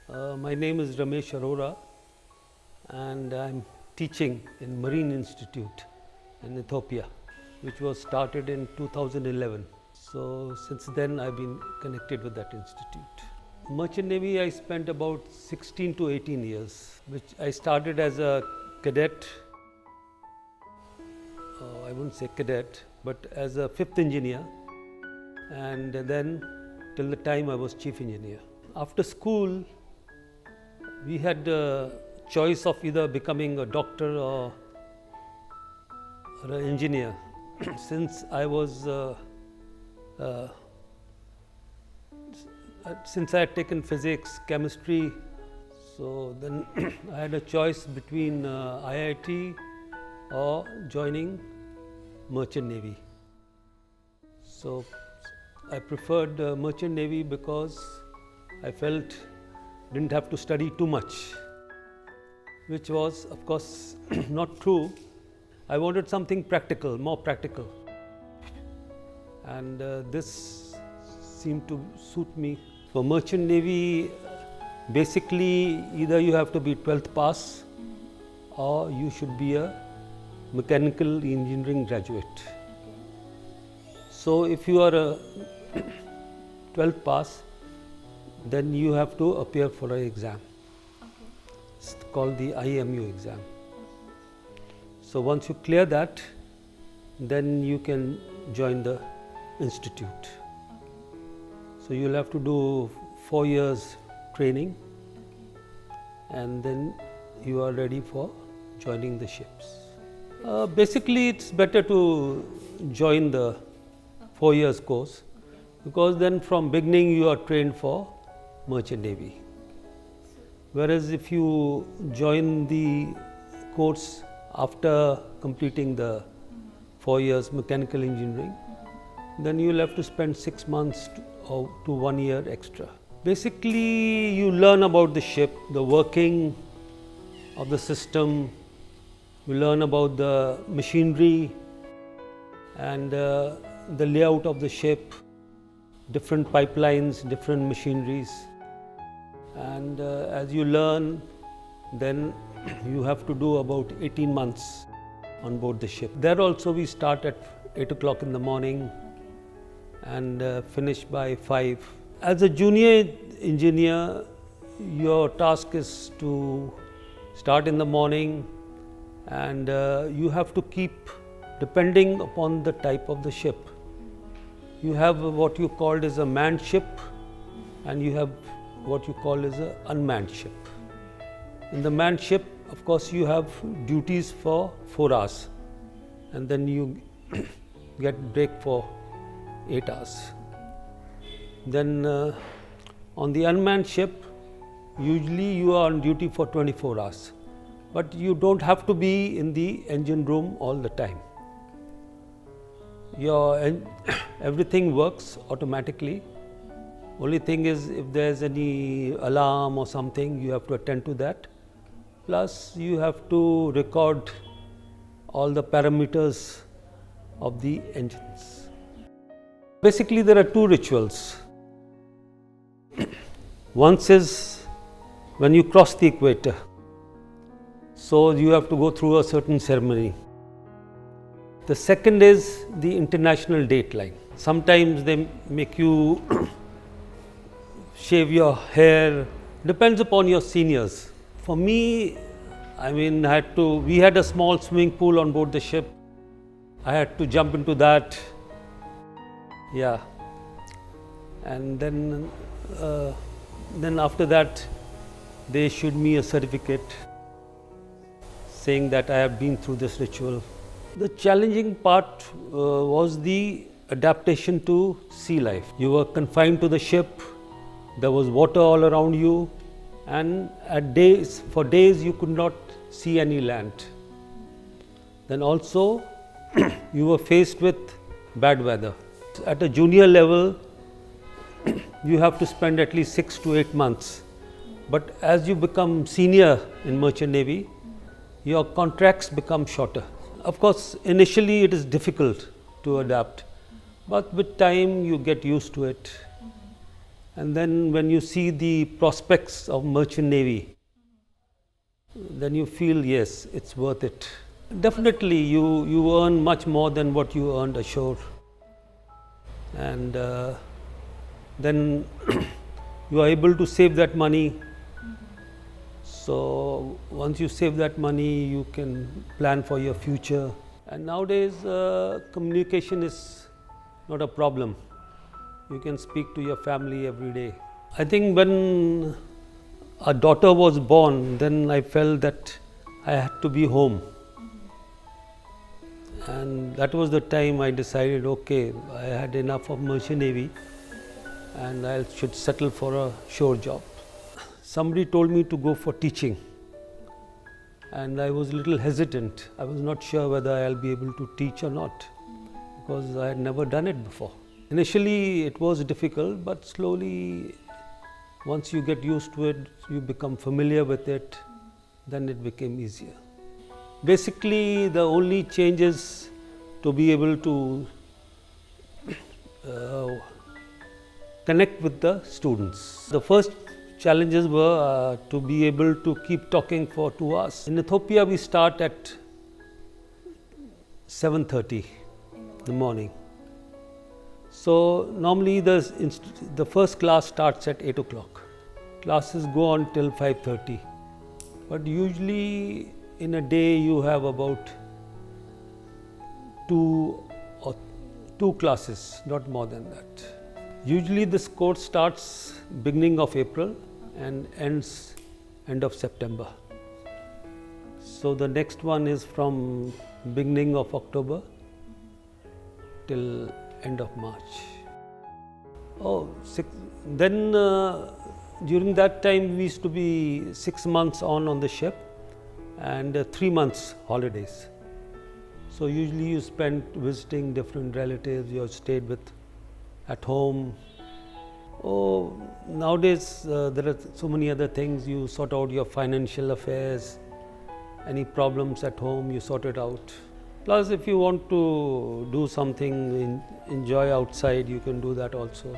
My name is Ramesh Arora and I'm teaching in Marine Institute in Ethiopia, which was started in 2011. So since then I've been connected with that institute. Merchant Navy I spent about 16 to 18 years, which I started as a cadet. I wouldn't say cadet, but as a fifth engineer, and then till the time I was chief engineer. After school, we had a choice of either becoming a doctor or an engineer. Since I had taken physics, chemistry, so then I had a choice between IIT or joining Merchant Navy. So I preferred Merchant Navy because I felt didn't have to study too much, which was of course not true. I wanted something practical, more practical, and this seemed to suit me. For Merchant Navy, basically either you have to be 12th pass or you should be a mechanical engineering graduate. So if you are a 12th pass, then you have to appear for an exam. It's called the IMU exam. So once you clear that, then you can join the institute. So you'll have to do 4 years training, and then you are ready for joining the ships. Basically, it's better to join the 4 years course, because then from beginning you are trained for Merchant Navy. Whereas if you join the course after completing the 4 years mechanical engineering, then you will have to spend 6 months to 1 year extra. Basically, you learn about the ship, the working of the system, you learn about the machinery and the layout of the ship, different pipelines, different machineries. And as you learn, then you have to do about 18 months on board the ship. There also we start at 8 o'clock in the morning and finish by 5. As a junior engineer, your task is to start in the morning, and you have to keep, depending upon the type of the ship. You have what you called as a manned ship, and you have what you call as an unmanned ship. In the manned ship, of course, you have duties for 4 hours, and then you get break for 8 hours. Then on the unmanned ship, usually you are on duty for 24 hours, but you don't have to be in the engine room all the time. Everything works automatically. Only thing is, if there's any alarm or something, you have to attend to that. Plus, you have to record all the parameters of the engines. Basically, there are 2 rituals. One is when you cross the equator. So you have to go through a certain ceremony. The second is the international date line. Sometimes they make you shave your hair, depends upon your seniors. For me, we had a small swimming pool on board the ship. I had to jump into that. Yeah. And then after that, they issued me a certificate saying that I have been through this ritual. The challenging part was the adaptation to sea life. You were confined to the ship, there was water all around you, and for days you could not see any land. Then also you were faced with bad weather. At a junior level, you have to spend at least 6 to 8 months. But as you become senior in Merchant Navy, your contracts become shorter. Of course, initially it is difficult to adapt, but with time you get used to it. And then when you see the prospects of merchant navy, then you feel, yes, it's worth it. Definitely, you earn much more than what you earned ashore. And then you are able to save that money. So once you save that money, you can plan for your future. And nowadays, communication is not a problem. You can speak to your family every day. I think when a daughter was born, then I felt that I had to be home. And that was the time I decided, okay, I had enough of merchant navy and I should settle for a shore job. Somebody told me to go for teaching, and I was a little hesitant. I was not sure whether I'll be able to teach or not, because I had never done it before. Initially it was difficult, but slowly, once you get used to it, you become familiar with it, then it became easier. Basically, the only change is to be able to connect with the students. The first challenges were to be able to keep talking for 2 hours. In Ethiopia, we start at 7:30 in the morning. So normally the first class starts at 8 o'clock. Classes go on till 5:30. But usually in a day you have about two classes, not more than that. Usually this course starts beginning of April and ends end of September. So the next one is from beginning of October till end of March. Then during that time we used to be 6 months on the ship and 3 months holidays. So usually you spend visiting different relatives you have stayed with at home. Nowadays there are so many other things. You sort out your financial affairs, any problems at home you sort it out. Plus if you want to do something, enjoy outside, you can do that also.